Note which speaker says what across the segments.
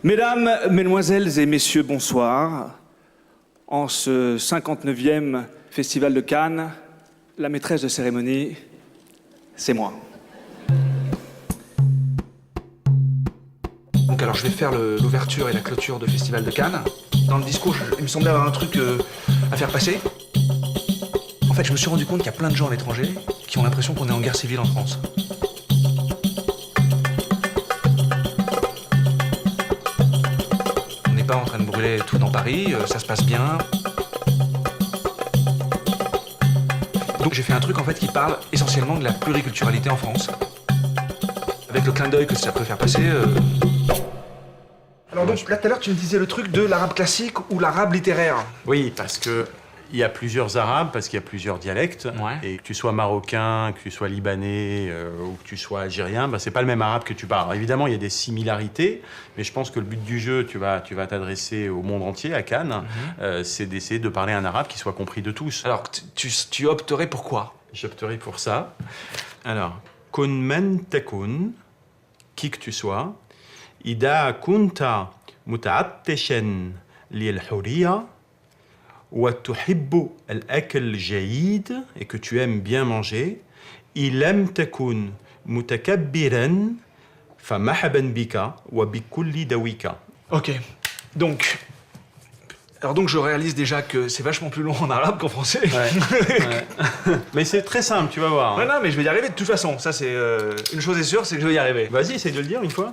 Speaker 1: Mesdames, Mesdemoiselles et Messieurs, bonsoir. En ce 59e Festival de Cannes, la maîtresse de cérémonie, c'est moi.
Speaker 2: Donc alors je vais faire l'ouverture et la clôture du Festival de Cannes. Dans le discours, il me semblait avoir un truc à faire passer. En fait, je me suis rendu compte qu'il y a plein de gens à l'étranger qui ont l'impression qu'on est en guerre civile en France. On n'est pas en train de brûler tout dans Paris, ça se passe bien. Donc j'ai fait un truc en fait qui parle essentiellement de la pluriculturalité en France. Avec le clin d'œil que ça peut faire passer. Alors donc là tout à l'heure tu me disais le truc de l'arabe classique ou l'arabe littéraire.
Speaker 3: Oui, parce que il y a plusieurs arabes, parce qu'il y a plusieurs dialectes.
Speaker 2: Ouais.
Speaker 3: Et que tu sois marocain, que tu sois libanais ou que tu sois algérien, c'est pas le même arabe que tu parles. Alors, évidemment, il y a des similarités, mais je pense que le but du jeu, tu vas t'adresser au monde entier, à Cannes, c'est d'essayer de parler un arabe qui soit compris de tous.
Speaker 2: Alors tu opterais pour quoi?
Speaker 3: J'opterai pour ça. Alors, kun men takun, qui que tu sois, ida kunta muta'attishan lil hurriya, وتحب الأكل الجيد et que tu aimes bien manger إلم تكن متكبرا فمرحبا بك وبكل دويك.
Speaker 2: Ok, donc je réalise déjà que c'est vachement plus long en arabe qu'en français.
Speaker 3: Ouais. Mais c'est très simple, tu vas voir.
Speaker 2: Ouais, non, mais je vais y arriver de toute façon. Ça, c'est une chose est sûre, c'est que je vais y arriver.
Speaker 3: Vas-y, essaye de le dire une fois.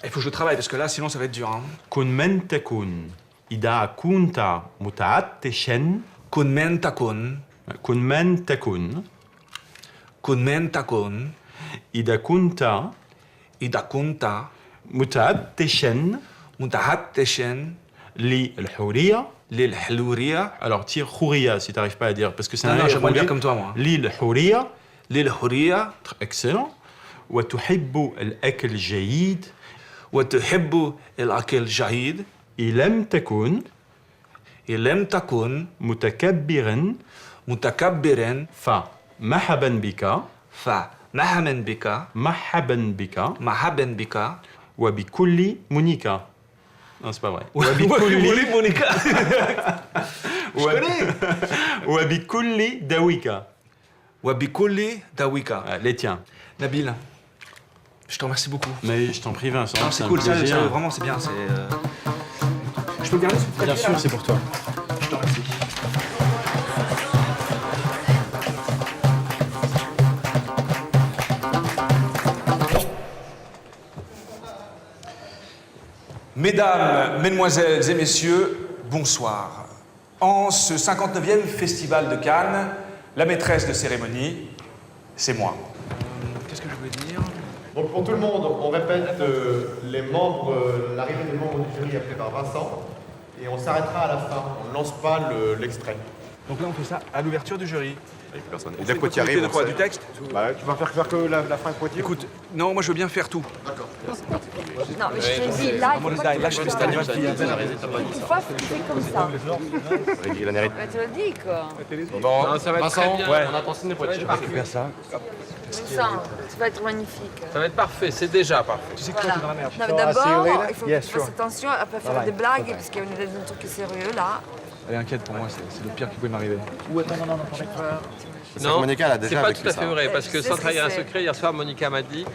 Speaker 2: Il faut que je travaille parce que là, sinon, ça va être dur. Hein.
Speaker 3: كن من تكن إذا كنت متعطشا
Speaker 2: Kun men takun,
Speaker 3: كن من تكن
Speaker 2: kun men takun,
Speaker 3: إذا كنت
Speaker 2: ida kunta,
Speaker 3: متعطشا
Speaker 2: mutahattishen,
Speaker 3: للحورية.
Speaker 2: lil hlouria.
Speaker 3: Alors tire khouria si t'arrives pas à dire parce que c'est
Speaker 2: Non,
Speaker 3: un
Speaker 2: non,
Speaker 3: air
Speaker 2: j'aimerais dire
Speaker 3: roulé.
Speaker 2: comme toi, moi.
Speaker 3: للحورية.
Speaker 2: Lil houria,
Speaker 3: Excellent. وتحب الأكل الجيد
Speaker 2: wa tuhibbu el akil jahid,
Speaker 3: إلم تكن
Speaker 2: ilem takun,
Speaker 3: متكبرا
Speaker 2: mutakabbiren,
Speaker 3: فمرحبا بك
Speaker 2: fa mahamen bika,
Speaker 3: مرحبا بك
Speaker 2: mahaben bika.
Speaker 3: وبكل منيكا. Non, c'est pas vrai.
Speaker 2: Oui, Monica. Je
Speaker 3: وب-
Speaker 2: connais.
Speaker 3: وبكل دويك.
Speaker 2: Wabikuli dawika.
Speaker 3: Les tiens.
Speaker 2: Nabil, je te remercie beaucoup.
Speaker 3: Mais je t'en prie Vincent,
Speaker 2: Non, c'est cool,
Speaker 3: un
Speaker 2: sérieux,
Speaker 3: plaisir.
Speaker 2: sérieux, vraiment, c'est bien. Je peux le garder sur le
Speaker 3: Bien
Speaker 2: papier,
Speaker 3: sûr,
Speaker 2: là
Speaker 3: c'est pour toi.
Speaker 2: Je te remercie. Mesdames, Mesdemoiselles et Messieurs, bonsoir. En ce 59e Festival de Cannes, la maîtresse de cérémonie, c'est moi. Qu'est-ce que je voulais dire?
Speaker 4: Donc pour tout le monde, on répète l'arrivée des membres du jury appelés par Vincent et on s'arrêtera à la fin, on ne lance pas l'extrait.
Speaker 2: Donc là, on fait ça à l'ouverture du jury.
Speaker 4: Personne.
Speaker 2: On fait une continuité de quoi? Du texte?
Speaker 4: Bah, tu vas faire que la fin Poitiers.
Speaker 2: Écoute, non, moi je veux bien faire tout.
Speaker 5: Non, mais je te dis, là, il faut pas que
Speaker 2: Là, je fais cette année.
Speaker 5: tu fasses ce que tu fais comme ça.
Speaker 4: Il en hérite.
Speaker 5: Bah, te le dis, quoi.
Speaker 6: Non, ça va être très bien.
Speaker 2: Ouais.
Speaker 6: On attend Sidney Poitiers.
Speaker 5: Comme ça, ça va être magnifique.
Speaker 6: Ça va être parfait, c'est déjà parfait.
Speaker 2: Tu sais que toi, t'es dans la merde.
Speaker 5: Non, mais d'abord, il faut que tu fasses attention à pas faire des blagues, parce qu'on est dans un truc sérieux, là.
Speaker 2: Elle est inquiète pour moi, c'est le pire qui pouvait m'arriver.
Speaker 6: Non,
Speaker 4: Monica, elle a
Speaker 6: c'est
Speaker 4: déjà
Speaker 6: pas
Speaker 4: vécu
Speaker 6: tout à
Speaker 4: ça.
Speaker 6: fait vrai, parce que
Speaker 5: Je sais
Speaker 6: sans
Speaker 5: ce que
Speaker 6: trahir un
Speaker 5: c'est.
Speaker 6: secret, hier soir, Monica m'a dit,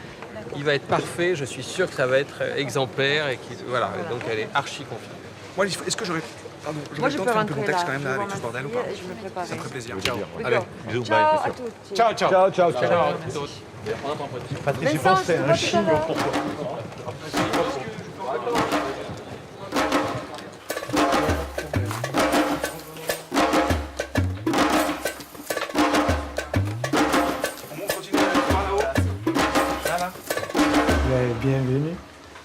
Speaker 6: il va être parfait, je suis sûr que ça va être exemplaire, et voilà. Et donc elle est archi confiante.
Speaker 2: Moi, est-ce que j'aurais. Pardon,
Speaker 5: Moi,
Speaker 2: j'aurais
Speaker 5: je
Speaker 2: le
Speaker 5: peux
Speaker 2: temps de faire un peu mon
Speaker 5: rentrer là.
Speaker 2: texte quand même
Speaker 5: Je
Speaker 2: là
Speaker 5: vais
Speaker 2: avec tout ce
Speaker 5: voir
Speaker 2: bordel ou
Speaker 5: ma
Speaker 2: pas?
Speaker 5: fille et je me prépare.
Speaker 2: Ça me ferait plaisir. Ciao.
Speaker 5: D'accord.
Speaker 2: Allez.
Speaker 5: Ciao à toutes.
Speaker 2: Ciao, ciao.
Speaker 6: Ciao.
Speaker 5: Patrice, je pense que c'est un chignon pour toi.
Speaker 2: On continue par là-haut. Là, là.
Speaker 7: Bienvenue,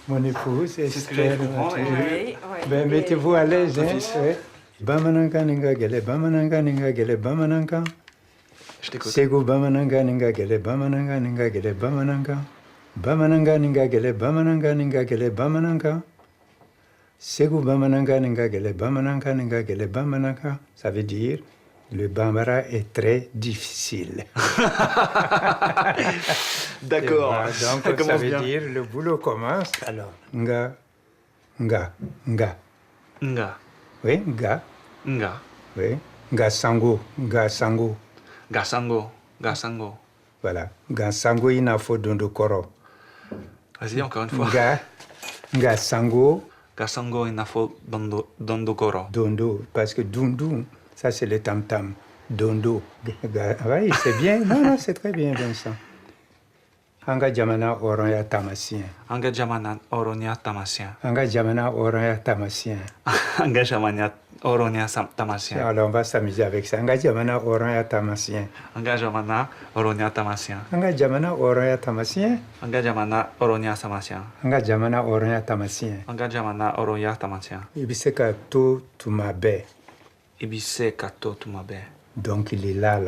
Speaker 7: mon épouse.
Speaker 2: C'est ce que j'allais comprendre.
Speaker 5: Oui,
Speaker 7: Ben, mettez-vous à l'aise, hein. Ouais. Bamananka ninga gele, bamananka ninga gele, bamananka.
Speaker 2: Je t'écoute.
Speaker 7: Sego bamananka ninga gele, bamananka ninga gele, bamananka. Bamananka ninga gele, bamananka ninga gele, bamananka. Sego bamananka ninga gele, bamananka ninga gele, bamananka. Ça veut dire le bambara est très difficile.
Speaker 2: D'accord.
Speaker 7: Et voilà, donc
Speaker 2: Ça
Speaker 7: ça
Speaker 2: commence
Speaker 7: veut
Speaker 2: bien.
Speaker 7: dire le boulot commence. Alors, nga Nga. Nga.
Speaker 1: Nga.
Speaker 7: Oui, nga.
Speaker 1: Nga.
Speaker 7: Oui. Nga sango. Nga sango.
Speaker 1: Gasango. Gasango.
Speaker 7: Voilà. Nga sango ina fo dondo koro.
Speaker 1: Vas-y, encore une fois.
Speaker 7: Nga sango.
Speaker 1: Gasango inafo dondokoro.
Speaker 7: Dondo. Parce que dundu, ça c'est le tam-tam. Dondo. Oui, c'est bien. Non, c'est très bien, Vincent. Anga jamana oronya tamasien.
Speaker 1: Anga jamana oronya tamasien.
Speaker 7: Anga jamana oronya tamasien.
Speaker 1: Anga jamana oronya tamasien.
Speaker 7: Alors on va s'amuser avec ça. Anga jamana oronya tamasien.
Speaker 1: Anga jamana oronya tamasien.
Speaker 7: Anga jamana oronya tamasien.
Speaker 1: Anga jamana oronya tamasien.
Speaker 7: Anga jamana oronya tamasien.
Speaker 1: Anga jamana oronya tamasien.
Speaker 7: Ibiseka to tumabe.
Speaker 1: Ibise kato tumabe.
Speaker 7: Donc il est là.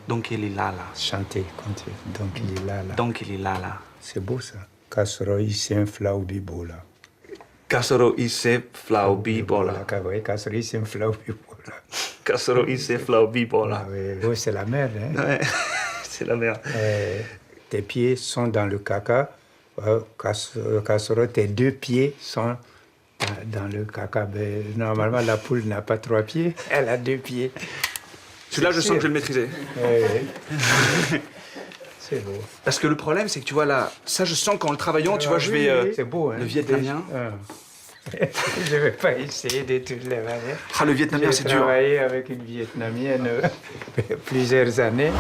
Speaker 1: Donc il est là.
Speaker 7: Chantez, comptez. Donc il est là.
Speaker 1: Donc il est là.
Speaker 7: C'est beau ça. Kasoro isen flau bibola.
Speaker 1: Kasoro ise flau bibola.
Speaker 7: Kasoro isen flau bibola.
Speaker 1: Kasoro ise flau bibola.
Speaker 7: Ah oui, oh, c'est la merde. Hein?
Speaker 1: Ouais, c'est la merde.
Speaker 7: Tes pieds sont dans le caca. Kasoro, tes 2 pieds sont dans le caca. Ben, normalement, la poule n'a pas 3 pieds. Elle a 2 pieds.
Speaker 1: Celui-là, je sens que je vais le maîtriser.
Speaker 7: C'est beau.
Speaker 1: Parce que le problème, c'est que tu vois là, ça je sens qu'en le travaillant, tu vois, je vais...
Speaker 7: c'est beau, hein.
Speaker 1: Le vietnamien.
Speaker 7: Je ne vais pas essayer de toutes les manières.
Speaker 1: Ah, le vietnamien, c'est
Speaker 7: J'ai
Speaker 1: dur.
Speaker 7: travaillé avec une vietnamienne plusieurs années.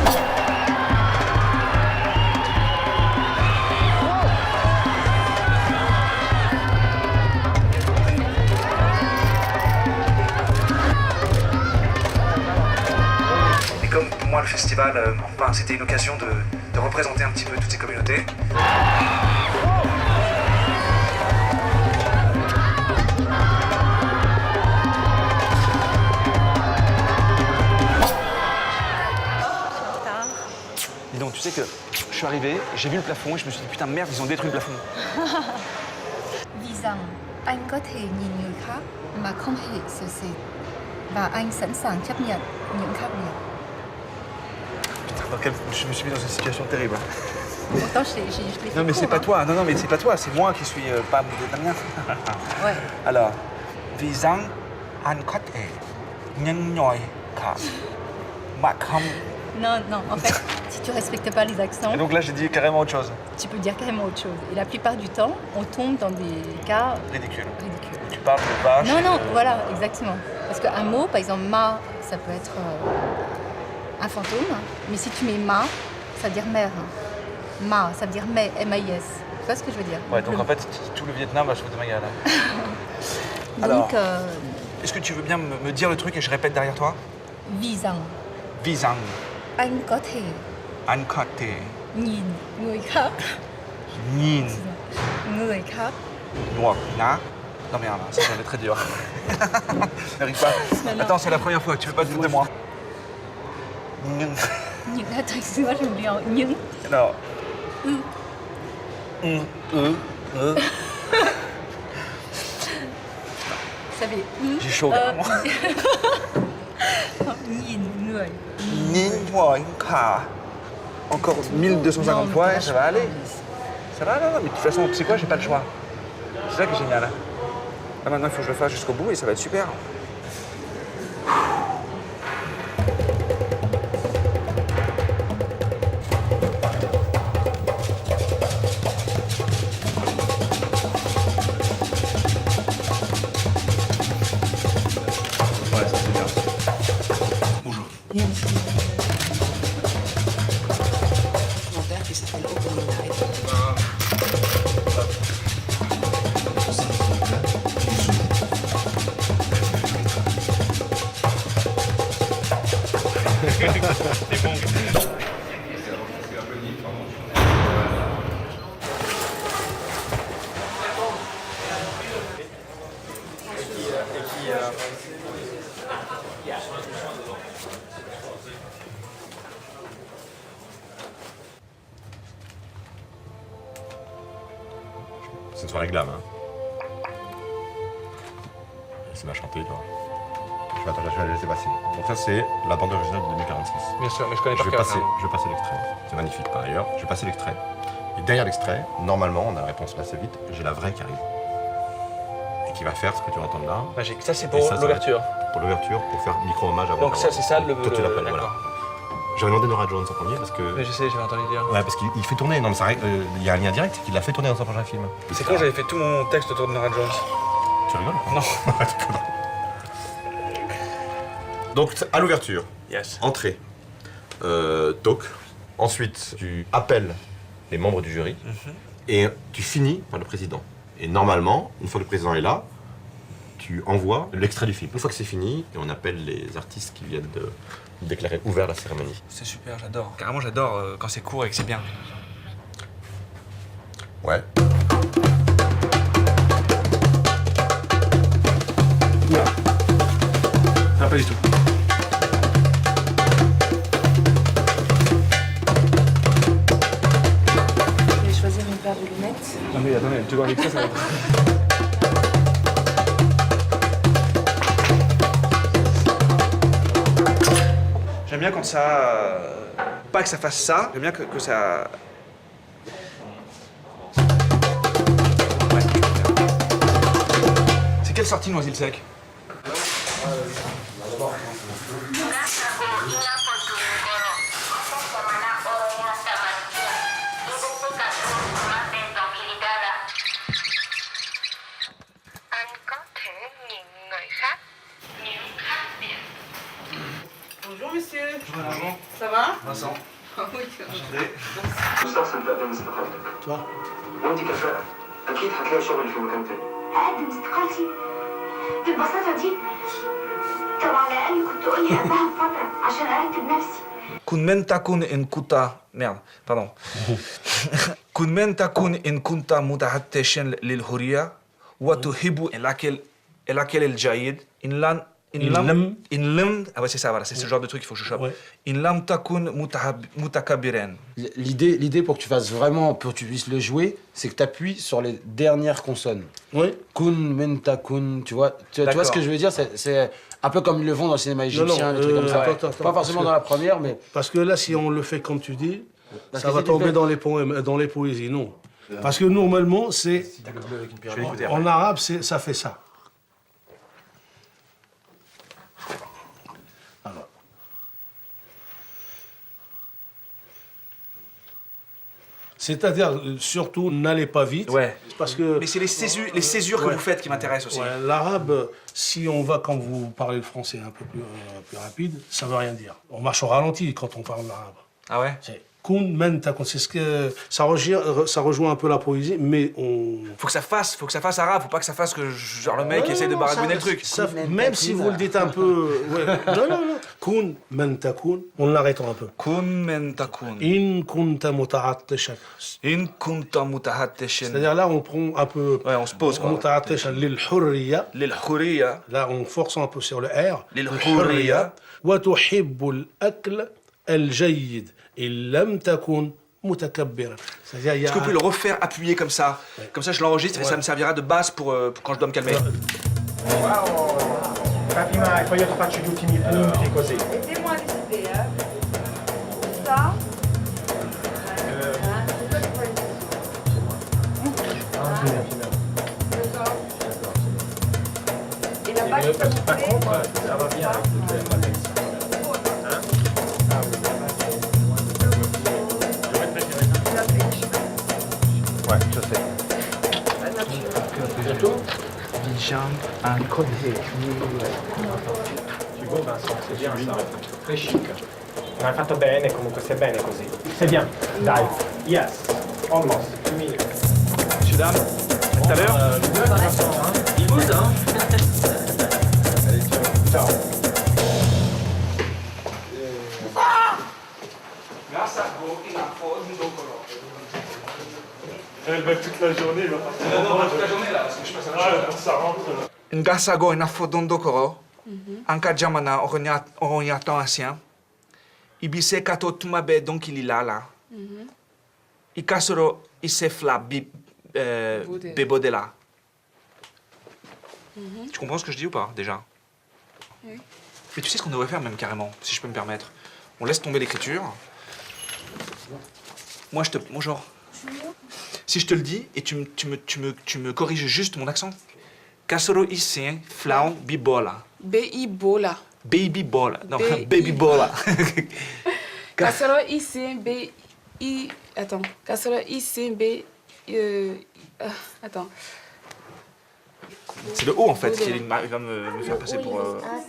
Speaker 1: Comme pour moi le festival, c'était une occasion de représenter un petit peu toutes ces communautés. Dis donc, tu sais que je suis arrivé, j'ai vu le plafond et je me suis dit putain merde, ils ont détruit le plafond.
Speaker 8: Vì rằng anh có thể nhìn người khác mà không hề sợ sệt và anh sẵn sàng chấp nhận những khác biệt.
Speaker 1: Je me suis mis dans une situation terrible.
Speaker 8: Pourtant, je l'ai fait
Speaker 1: Non mais c'est pas toi, non mais c'est pas toi, c'est moi qui suis pas vietnamien.
Speaker 8: Ouais.
Speaker 1: Alors, vì rằng anh có thể nhìn người khác mà không.
Speaker 8: Non, en fait, si tu respectes pas les accents,
Speaker 1: Et donc là j'ai dit carrément autre chose.
Speaker 8: tu peux dire carrément autre chose. Et la plupart du temps, on tombe dans des cas
Speaker 1: Ridicule.
Speaker 8: ridicules.
Speaker 1: Tu parles de vache.
Speaker 8: Non, voilà, exactement. Parce qu'un mot, par exemple, ma, ça peut être un fantôme. Mais si tu mets ma, ça veut dire mère. Ma, ça veut dire mais, M-A-I-S. Tu vois ce que je veux dire?
Speaker 1: Ouais, donc en fait, tout le Vietnam va se foutre de ma gueule.
Speaker 8: Donc,
Speaker 1: Est-ce que tu veux bien me dire le truc et je répète derrière toi?
Speaker 8: vì rằng
Speaker 1: Vì rằng
Speaker 8: anh có thể
Speaker 1: anh có thể
Speaker 8: nhìn người khác
Speaker 1: nhìn
Speaker 8: người khác.
Speaker 1: Noir. Là. Non merde, ça va être très dur. N'arrive pas.
Speaker 8: Non.
Speaker 1: Attends, c'est la première fois que tu veux pas te foutre de moi.
Speaker 8: Những thật sự rất nhiều những
Speaker 1: Alors.
Speaker 8: ça fait
Speaker 1: J'ai chaud.
Speaker 8: nhìn người.
Speaker 1: Nhìn người khác. Encore 1250
Speaker 8: Non,
Speaker 1: fois,
Speaker 8: mais
Speaker 1: ça va aller. Ça va, non, mais de toute façon, tu sais quoi, j'ai pas le choix. C'est ça qui est génial. Là, maintenant, il faut que je le fasse jusqu'au bout et ça va être super. Ouais, ça c'est bien. Bonjour.
Speaker 9: Mon père qui s'appelle Okominai.
Speaker 10: C'est une soirée glam, hein. C'est m'a chanté, tu vois. Je vais la laisser passer. Donc ça, c'est la bande originale de 2046.
Speaker 6: Bien sûr, mais je connais
Speaker 10: Je
Speaker 6: pas
Speaker 10: vais passer l'extrait. C'est magnifique par ailleurs. Je vais passer l'extrait. Et derrière l'extrait, normalement, on a la réponse assez vite, j'ai la vraie qui arrive. Et qui va faire ce que tu vas entendre là.
Speaker 6: Magique. Ça, c'est
Speaker 10: Et
Speaker 6: pour
Speaker 10: ça,
Speaker 6: l'ouverture.
Speaker 10: Pour l'ouverture, pour faire micro-hommage avant.
Speaker 6: Donc ça, c'est ça le...
Speaker 10: Toi, tu l'appelles, voilà. J'avais demandé Nora Jones en premier parce que...
Speaker 6: Mais je sais, j'avais entendu dire.
Speaker 10: Ouais, parce qu'il fait tourner. Non, mais ça, il y a un lien direct, c'est qu'il l'a fait tourner dans son prochain film.
Speaker 6: C'est quand j'avais fait tout mon texte autour de Nora Jones.
Speaker 10: Tu rigoles?
Speaker 6: Non.
Speaker 10: Donc, à l'ouverture,
Speaker 6: Yes.
Speaker 10: entrée, talk. Ensuite, tu appelles les membres du jury et tu finis par le président. Et normalement, une fois que le président est là, tu envoies l'extrait du film. Une fois que c'est fini, et on appelle les artistes qui viennent de déclarer ouvert la cérémonie.
Speaker 2: C'est super, j'adore. Carrément, j'adore quand c'est court et que c'est bien.
Speaker 10: Ouais.
Speaker 1: Ah, pas du tout.
Speaker 9: Je vais choisir une paire de lunettes.
Speaker 1: Non mais attendez, tu vois avec ça, ça va être...
Speaker 2: J'aime bien quand ça... pas que ça fasse ça, j'aime bien que ça... Ouais. C'est quelle sortie Noisy le Sec?
Speaker 9: Bonjour monsieur. Ça va?
Speaker 2: Vincent.
Speaker 9: Oui.
Speaker 11: مستقصد تقدم استقالتك. وانت كفاءة أكيد هتلاقي شغل في مكان تاني.
Speaker 12: أقدم استقالتي بالبساطة دي؟ طب على الأقل كنت قولي قبلها بفترة عشان أرتب نفسي.
Speaker 2: كن من تكن إن كنت ميرد باردون كن من تكن إن كنت متعطشا للحرية وتحب الأكل الجيد إن لم ah ouais c'est ça voilà c'est ce genre de truc qu'il faut que je chope. إن لم تكن متكبرا.
Speaker 13: L'idée pour que tu fasses vraiment, pour que tu puisses le jouer, c'est que tu appuies sur les dernières consonnes.
Speaker 14: Oui.
Speaker 13: Kun, menta, kun, tu vois ce que je veux dire? C'est un peu comme ils le font dans le cinéma égyptien, des trucs comme ça.
Speaker 14: Attends,
Speaker 13: pas forcément dans la première, mais...
Speaker 14: Parce que là, si on le fait comme tu dis,
Speaker 13: parce
Speaker 14: ça
Speaker 13: que
Speaker 14: va
Speaker 13: si tu
Speaker 14: tomber
Speaker 13: fais...
Speaker 14: dans les poèmes, dans les poésies, non. Parce que normalement, c'est... En arabe, ça fait ça. Alors. C'est-à-dire, surtout, n'allez pas vite.
Speaker 2: Ouais.
Speaker 14: Parce que...
Speaker 2: Mais c'est les césures que vous faites qui m'intéressent aussi.
Speaker 14: Ouais, l'arabe, si on va, quand vous parlez le français un peu plus rapide, ça veut rien dire. On marche au ralenti quand on parle l'arabe.
Speaker 2: Ah ouais?
Speaker 14: Kun men takun, c'est ce que ça rejoint un peu la poésie, mais on.
Speaker 2: Faut que ça fasse arabe, faut pas que ça fasse que genre le mec essaie de baragouiner le truc.
Speaker 14: Même si vous le dites un peu, ouais. non. Kun men takun, on l'arrêtera un peu.
Speaker 2: Kun men takun.
Speaker 14: In kunta muta'attishan.
Speaker 2: In kunta muta'attishan.
Speaker 14: C'est-à-dire là, on prend un peu.
Speaker 2: Ouais, on se pose quoi.
Speaker 14: Muta'attishan lil hurriya.
Speaker 2: Lil hurriya.
Speaker 14: Là, on force un peu sur le R.
Speaker 2: Lil hurriya.
Speaker 14: Wa tuhibbu al-akl al-jayyid. C'est-à-dire,
Speaker 2: est-ce que vous pouvez le refaire appuyer comme ça? Ouais. Comme ça, je l'enregistre et ça me servira de base pour quand je dois me calmer.
Speaker 15: Fatima, e poi io ti faccio gli ultimi punti così.
Speaker 5: Aidez-moi à décider, hein. Ça. Et la page, ça vous plaît?
Speaker 15: Ça va bien avec le texte.
Speaker 14: Ouais, je sais.
Speaker 15: Bientôt.
Speaker 1: Diciamo ancora
Speaker 15: Tu vois Vincent, c'est bien ça. Très chic. Ma hai fatto bene, comunque c'est bene così. C'est bien. Dai. Yes. Almost. 2 minutes.
Speaker 2: Messieurs, dames, à tout à l'heure.
Speaker 15: Il bouge, hein. Allez, ciao.
Speaker 14: Elle va toute la journée, là.
Speaker 2: Non, toute la journée là, parce que je passe à la
Speaker 14: ça rentre.
Speaker 2: Ngasago na fodondokoro, anka jamana oronyatan ancien. Ibise kato tumabe donc il est là. Ikasoro isefla bebodela. Tu comprends ce que je dis ou pas déjà?
Speaker 5: Oui.
Speaker 2: Mais tu sais ce qu'on devrait faire même carrément, si je peux me permettre. On laisse tomber l'écriture. Moi genre. Si je te le dis et tu me corriges juste mon accent. Kasoro isin flau bibola.
Speaker 16: B-I-bola.
Speaker 2: Baby bola. Non, baby bola.
Speaker 16: Kasoro isin B-I... Attends. Kasoro isin B... attends.
Speaker 2: C'est le haut en fait qui va me faire passer pour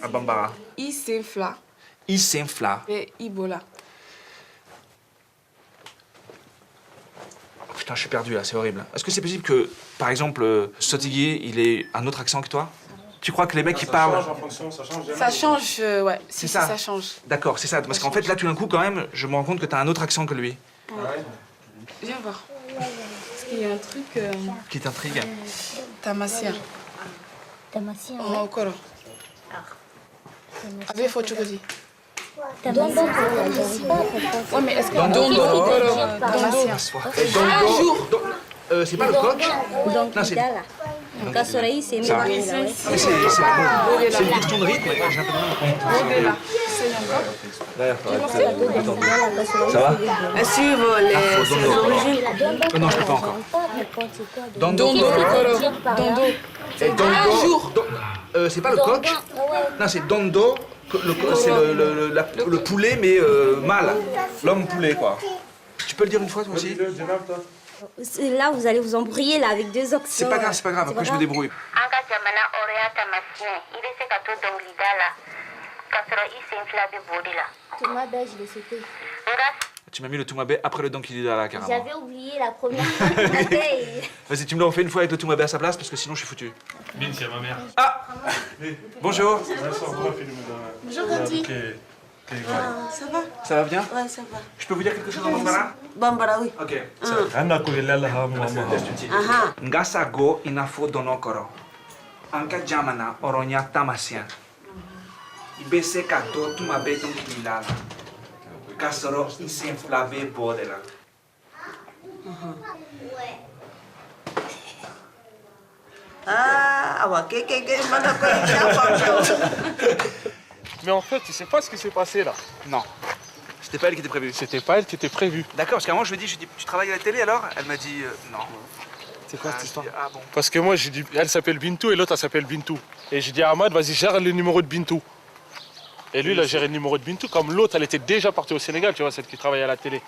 Speaker 2: un bambara.
Speaker 16: Isin fla.
Speaker 2: Isin fla.
Speaker 16: B-I-bola.
Speaker 2: Oh, putain, je suis perdu là, c'est horrible. Est-ce que c'est possible que, par exemple, Sotigui, il ait un autre accent que toi? Tu crois que les mecs qui parlent...
Speaker 14: Ça change en fonction, ça change jamais.
Speaker 16: Ça change, ouais.
Speaker 2: C'est
Speaker 16: Si,
Speaker 2: ça.
Speaker 16: ça change.
Speaker 2: D'accord, c'est ça. Parce qu'en fait, là, tout d'un coup, quand même, je me rends compte que t'as un autre accent que lui.
Speaker 16: Viens voir. Parce qu'il y a un truc...
Speaker 2: Qui t'intrigue.
Speaker 16: Tamassia.
Speaker 12: Tamassia.
Speaker 16: Oh, encore. Avec Focho Così.
Speaker 12: Ouais,
Speaker 16: mais est-ce que Dondo, Tamassia. Un jour.
Speaker 2: C'est pas le coq? Non, c'est...
Speaker 12: Cassoraï, c'est
Speaker 2: C'est une question de rythme. J'ai un peu de mal. Ça va?
Speaker 5: Suivre les origines.
Speaker 2: Non, je peux pas encore.
Speaker 16: Dondo, Piccolo. Dondo. Un jour.
Speaker 2: C'est pas le coq? Non, c'est Dondo. C'est le poulet, mais mâle. L'homme poulet, quoi. Tu peux le dire une fois, toi aussi?
Speaker 12: Là, vous allez vous embrouiller là avec deux accents.
Speaker 2: C'est pas grave, c'est pas grave. Après, je me débrouille.
Speaker 12: Toumabé, je l'ai sauté.
Speaker 2: Tu m'as mis le Toumabé après le Donkey Didala, carrément.
Speaker 12: J'avais oublié la première fois que Toumabé.
Speaker 2: Vas-y, tu me l'en fais une fois avec le Toumabé à sa place, parce que sinon, je suis foutu.
Speaker 14: Bin, c'est ma mère.
Speaker 2: Ah! Bonjour.
Speaker 16: Bonjour, Tati. Ça va?
Speaker 2: Ça va bien?
Speaker 16: Ouais, ça va.
Speaker 2: Je peux vous dire quelque chose en bambara?
Speaker 16: Bambara, oui.
Speaker 2: Ok. Ngasa go inafo donokoro. Anka jamana oronya tamasien. Ibese kato Toumabé Donkey Didala. Kasoro isen flabe bodela.
Speaker 14: Mais en fait, tu sais pas ce qui s'est passé là.
Speaker 2: Non. C'était pas elle qui était prévue.
Speaker 14: C'était pas elle qui était prévue.
Speaker 2: D'accord, parce qu'à un moment je lui ai dit, tu travailles à la télé alors? Elle m'a dit non.
Speaker 14: C'est quoi cette histoire?
Speaker 2: Ah bon.
Speaker 14: Parce que moi, j'ai dit, elle s'appelle Bintou et l'autre, elle s'appelle Bintou. Et j'ai dit à Ahmad, vas-y, gère le numéro de Bintou. Et lui, il a géré le numéro de Bintou, comme l'autre, elle était déjà partie au Sénégal, tu vois, celle qui travaillait à la télé.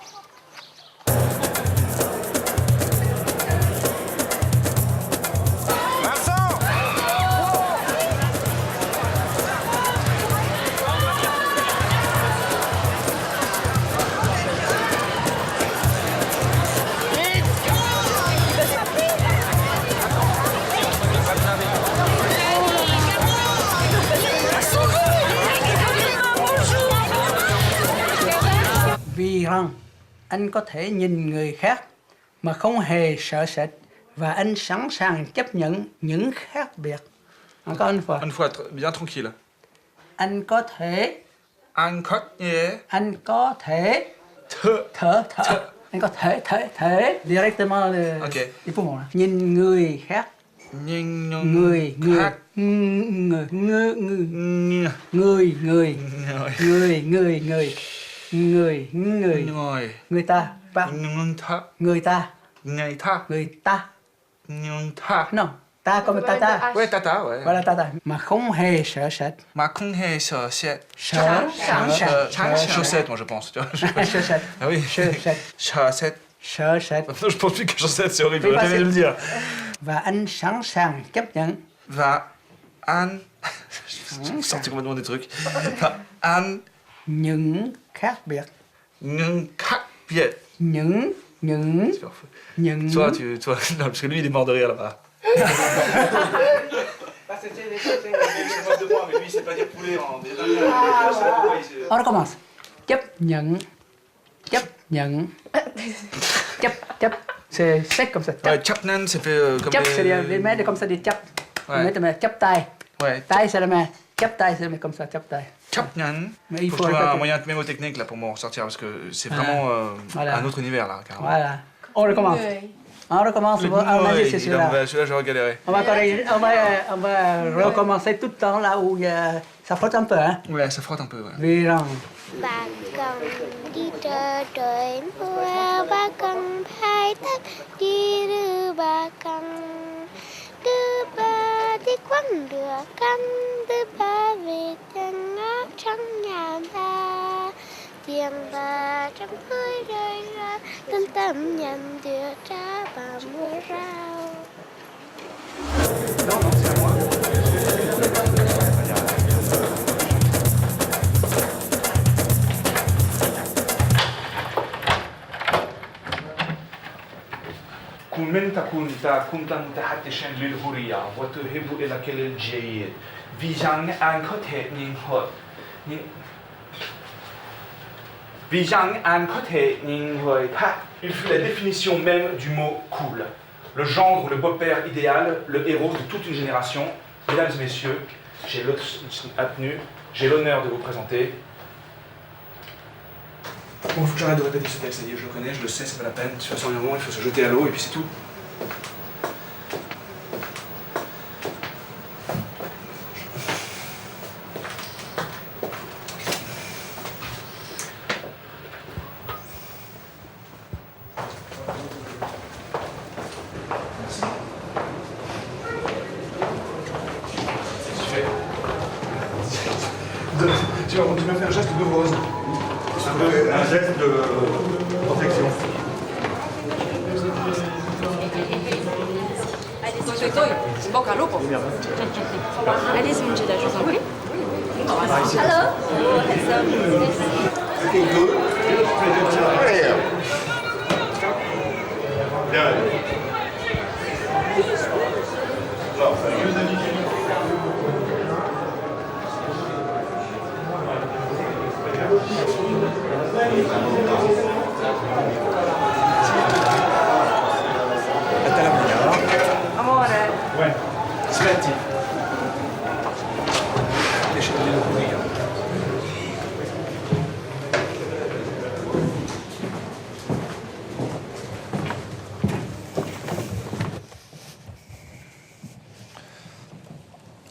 Speaker 17: Vì rằng anh có thể nhìn người khác mà không hề sợ sệt và anh sẵn sàng chấp nhận những khác biệt. Encore une fois.
Speaker 2: Une fois, bien tranquille.
Speaker 17: Anh có thể.
Speaker 2: Anh có thể.
Speaker 17: Anh có thể. Thở. Anh có thể. Directement
Speaker 2: okay.
Speaker 17: Les poumons. Nhìn người khác.
Speaker 2: Nhìn
Speaker 17: người
Speaker 2: khác.
Speaker 17: Người. Người ta. Non, ta comme tata.
Speaker 2: Ouais, tata, ouais.
Speaker 17: Voilà tata. Mà không hề sợ sệt.
Speaker 2: Mà không hề sợ sệt.
Speaker 17: Chaussette,
Speaker 2: moi je pense.
Speaker 17: Chaussette.
Speaker 2: Ah oui.
Speaker 17: Chaussette.
Speaker 2: Maintenant je pense plus que chaussette, c'est horrible. Je vais le dire.
Speaker 17: Và anh sẵn sàng chấp nhận.
Speaker 2: Và anh... Je sorti complètement des trucs. Và anh...
Speaker 17: Những khác biệt.
Speaker 2: Những khác biệt.
Speaker 17: Những.
Speaker 2: Toi, non, parce que lui, il est mort de rire là-bas.
Speaker 17: On recommence. Chấp nhận. C'est sec comme ça.
Speaker 2: Ouais, chapnan, ça fait comme
Speaker 17: chap, c'est les mains comme ça, des chap.
Speaker 2: Ouais.
Speaker 17: Les mains, chap taille.
Speaker 2: Ouais.
Speaker 17: Taille, c'est la main. Chap taille, c'est la main comme ça, chap taille.
Speaker 2: Chapnan.
Speaker 17: Mais il faut
Speaker 2: trouver un moyen mémotechnique là pour m'en sortir parce que c'est vraiment un autre univers là. Carrément.
Speaker 17: Voilà. On recommence. On recommence. C'est celui-là.
Speaker 2: Celui-là, j'aurais galéré.
Speaker 17: On va recommencer tout le temps là où ça frotte un peu, hein.
Speaker 2: Ouais, ça frotte un peu, ouais.
Speaker 17: Virant.
Speaker 12: Bà cần đi trời mưa, bà cần phai tắt đi đưa bà cần đưa bà đi quăng lửa căm tư ba về chân ngõ trắng nhà ta tiền và trong hơi rơi ra tâm tâm nhầm đưa ra vào mưa rau.
Speaker 2: كن من تكون كنت متحدثا للهورية وتهب إلى كل الجيد فيجان أنكت نينهوت فيجان أنكت نينهوت. Il fut la définition même du mot cool. Le gendre, le beau-père idéal, le héros de toute une génération. Mesdames et messieurs, j'ai l'honneur de vous présenter. Bon, il faut que j'arrête de répéter ce texte, ça y est, je le connais, je le sais, c'est pas la peine. De toute façon, il y a un moment, il faut se jeter à l'eau et puis c'est tout. Tu m'as fait un geste de rose.
Speaker 10: Un geste de protection.
Speaker 16: Allez-y, Angela, je vous en prie.
Speaker 12: Hello.
Speaker 10: Looking good. Bien.
Speaker 5: Amore.
Speaker 1: Ouais, smetti. Lasciami dire io.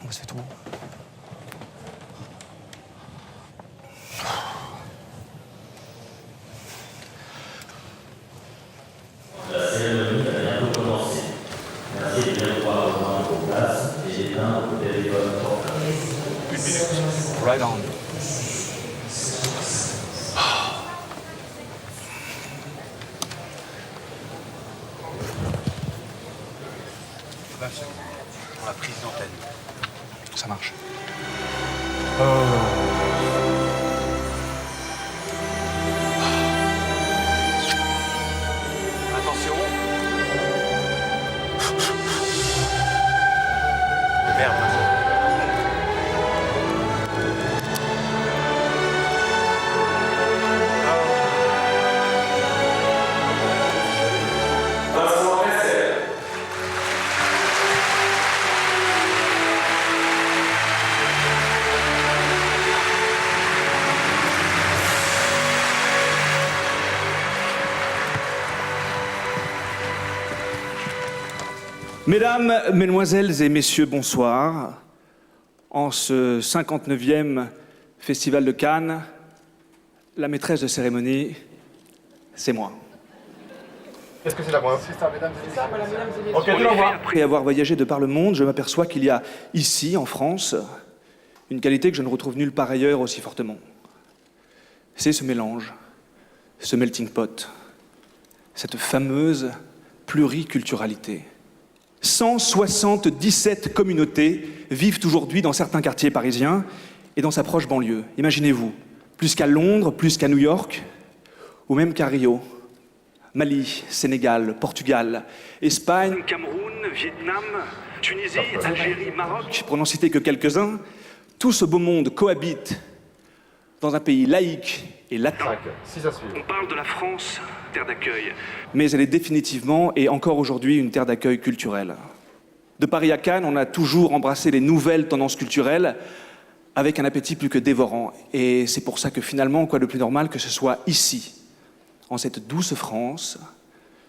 Speaker 1: On se fait tout.
Speaker 18: La cérémonie va bientôt commencer. Merci de bien pouvoir rejoindre vos places et d'éteindre vos téléphones portables.
Speaker 1: Right on.
Speaker 2: Pour la prise d'antenne.
Speaker 1: Ça marche.
Speaker 2: Attention. Merde.
Speaker 1: Mesdames, Mesdemoiselles et Messieurs, bonsoir. En ce 59e Festival de Cannes, la maîtresse de cérémonie, c'est moi.
Speaker 4: Est-ce que c'est la première? C'est ça, mesdames et messieurs. Ok, tu l'envoies.
Speaker 1: Après avoir voyagé de par le monde, je m'aperçois qu'il y a ici, en France, une qualité que je ne retrouve nulle part ailleurs aussi fortement. C'est ce mélange, ce melting pot, cette fameuse pluriculturalité. 177 communautés vivent aujourd'hui dans certains quartiers parisiens et dans sa proche banlieue. Imaginez-vous, plus qu'à Londres, plus qu'à New York, ou même qu'à Rio. Mali, Sénégal, Portugal, Espagne, Cameroun, Vietnam, Tunisie, Algérie, Maroc, pour n'en citer que quelques-uns, tout ce beau monde cohabite dans un pays laïque et latin. On parle de la France, terre d'accueil, mais elle est définitivement et encore aujourd'hui une terre d'accueil culturelle. De Paris à Cannes, on a toujours embrassé les nouvelles tendances culturelles avec un appétit plus que dévorant. Et c'est pour ça que finalement, quoi de plus normal que ce soit ici, en cette douce France,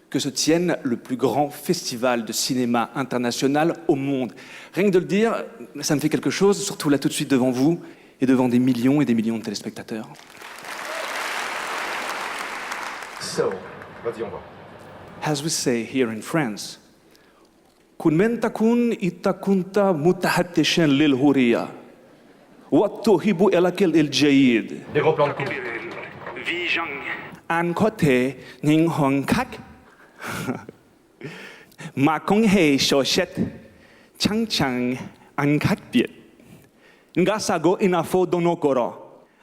Speaker 1: que se tienne le plus grand festival de cinéma international au monde. Rien que de le dire, ça me fait quelque chose, surtout là tout de suite devant vous et devant des millions et des millions de téléspectateurs.
Speaker 4: So, vas-y, on va.
Speaker 1: As we say here in France, كن من تكون إذا كنت متحدثا للهورية وتوهب إليك الجيد أن كته نين هونكك ما كون هي شوشت chang chang angkat biet. Nga sago inafo donokoro.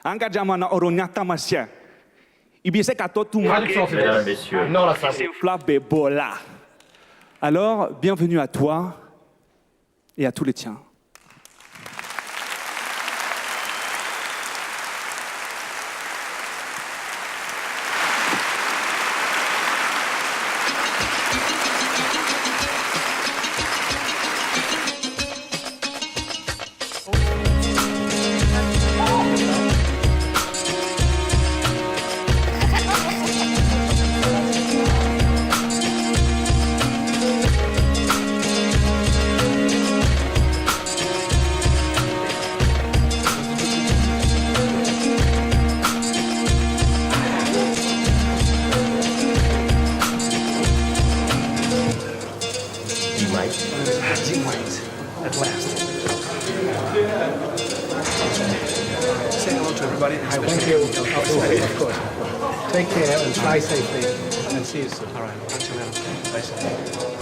Speaker 1: Anga jamana oronyata masya. Ibise kato tu
Speaker 18: Mesdames, Messieurs.
Speaker 1: flabe bola. Alors, bienvenue à toi et à tous les tiens.
Speaker 2: At last. Say hello to everybody.
Speaker 15: Thank you. Of course. Take care and fly safely and see you soon.
Speaker 2: All right. Until then. Bye.